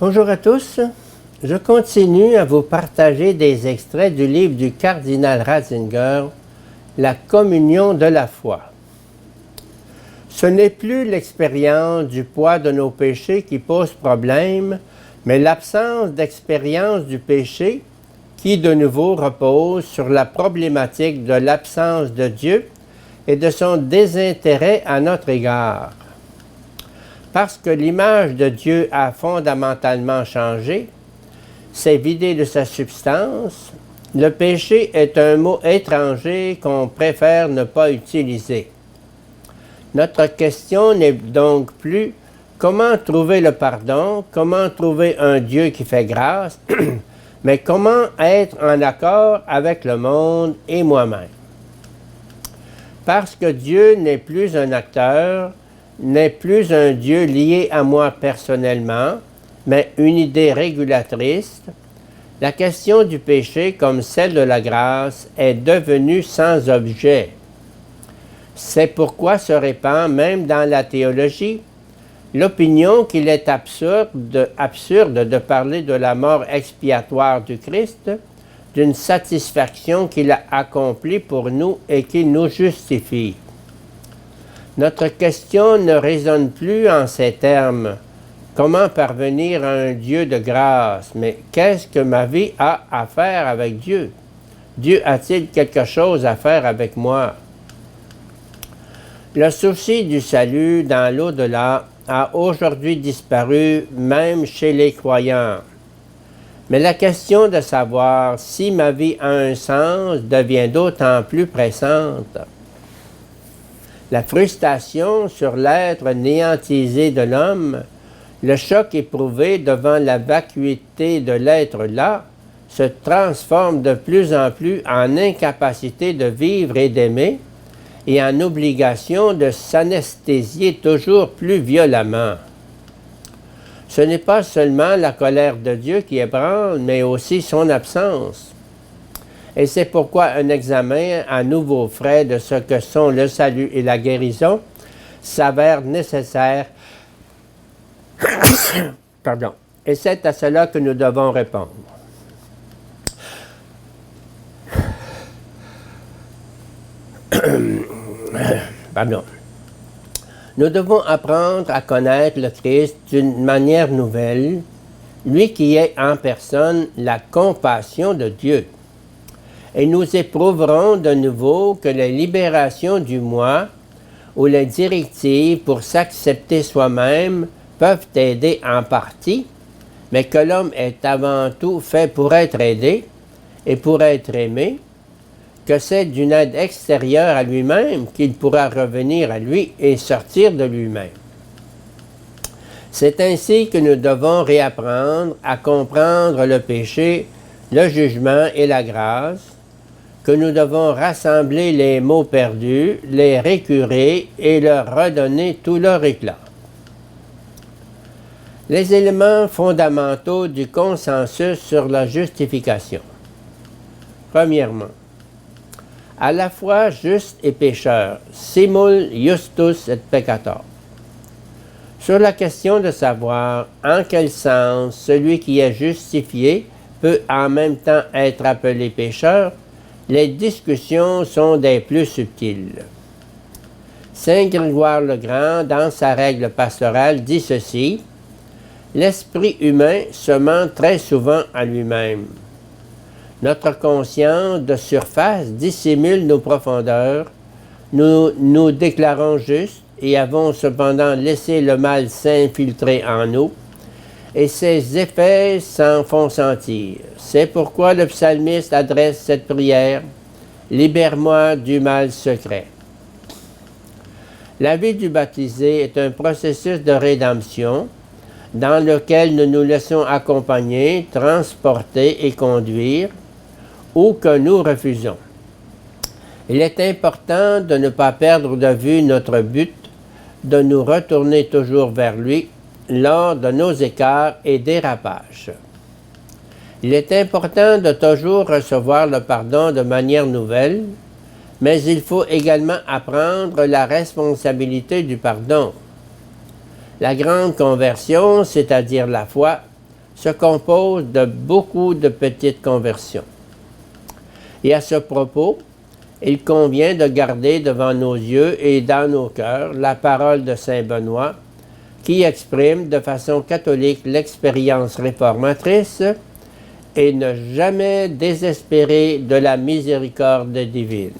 Bonjour à tous. Je continue à vous partager des extraits du livre du cardinal Ratzinger, La communion de la foi. Ce n'est plus l'expérience du poids de nos péchés qui pose problème, mais l'absence d'expérience du péché qui de nouveau repose sur la problématique de l'absence de Dieu et de son désintérêt à notre égard. Parce que l'image de Dieu a fondamentalement changé, s'est vidée de sa substance, le péché est un mot étranger qu'on préfère ne pas utiliser. Notre question n'est donc plus comment trouver le pardon, comment trouver un Dieu qui fait grâce, mais comment être en accord avec le monde et moi-même. Parce que Dieu n'est plus un acteur, n'est plus un Dieu lié à moi personnellement, mais une idée régulatrice, la question du péché, comme celle de la grâce, est devenue sans objet. C'est pourquoi se répand, même dans la théologie, l'opinion qu'il est absurde de parler de la mort expiatoire du Christ, d'une satisfaction qu'il a accomplie pour nous et qui nous justifie. Notre question ne résonne plus en ces termes. Comment parvenir à un Dieu de grâce? Mais qu'est-ce que ma vie a à faire avec Dieu? Dieu a-t-il quelque chose à faire avec moi? Le souci du salut dans l'au-delà a aujourd'hui disparu même chez les croyants. Mais la question de savoir si ma vie a un sens devient d'autant plus pressante. La frustration sur l'être néantisé de l'homme, le choc éprouvé devant la vacuité de l'être là, se transforme de plus en plus en incapacité de vivre et d'aimer, et en obligation de s'anesthésier toujours plus violemment. Ce n'est pas seulement la colère de Dieu qui ébranle, mais aussi son absence. Et c'est pourquoi un examen à nouveau frais de ce que sont le salut et la guérison s'avère nécessaire. Pardon. Et c'est à cela que nous devons répondre. Pardon. Nous devons apprendre à connaître le Christ d'une manière nouvelle, lui qui est en personne la compassion de Dieu. Et nous éprouverons de nouveau que la libération du moi ou les directives pour s'accepter soi-même peuvent aider en partie, mais que l'homme est avant tout fait pour être aidé et pour être aimé, que c'est d'une aide extérieure à lui-même qu'il pourra revenir à lui et sortir de lui-même. C'est ainsi que nous devons réapprendre à comprendre le péché, le jugement et la grâce, que nous devons rassembler les mots perdus, les récurer et leur redonner tout leur éclat. Les éléments fondamentaux du consensus sur la justification. Premièrement, à la fois juste et pécheur, simul justus et peccator. Sur la question de savoir en quel sens celui qui est justifié peut en même temps être appelé pécheur, les discussions sont des plus subtiles. Saint Grégoire le Grand, dans sa règle pastorale, dit ceci: « L'esprit humain se ment très souvent à lui-même. Notre conscience de surface dissimule nos profondeurs. Nous nous déclarons justes et avons cependant laissé le mal s'infiltrer en nous, et ses effets s'en font sentir. C'est pourquoi le psalmiste adresse cette prière: « Libère-moi du mal secret. » La vie du baptisé est un processus de rédemption dans lequel nous nous laissons accompagner, transporter et conduire, ou que nous refusons. Il est important de ne pas perdre de vue notre but, de nous retourner toujours vers lui lors de nos écarts et dérapages. Il est important de toujours recevoir le pardon de manière nouvelle, mais il faut également apprendre la responsabilité du pardon. La grande conversion, c'est-à-dire la foi, se compose de beaucoup de petites conversions. Et à ce propos, il convient de garder devant nos yeux et dans nos cœurs la parole de saint Benoît qui exprime de façon catholique l'expérience réformatrice et ne jamais désespérer de la miséricorde divine.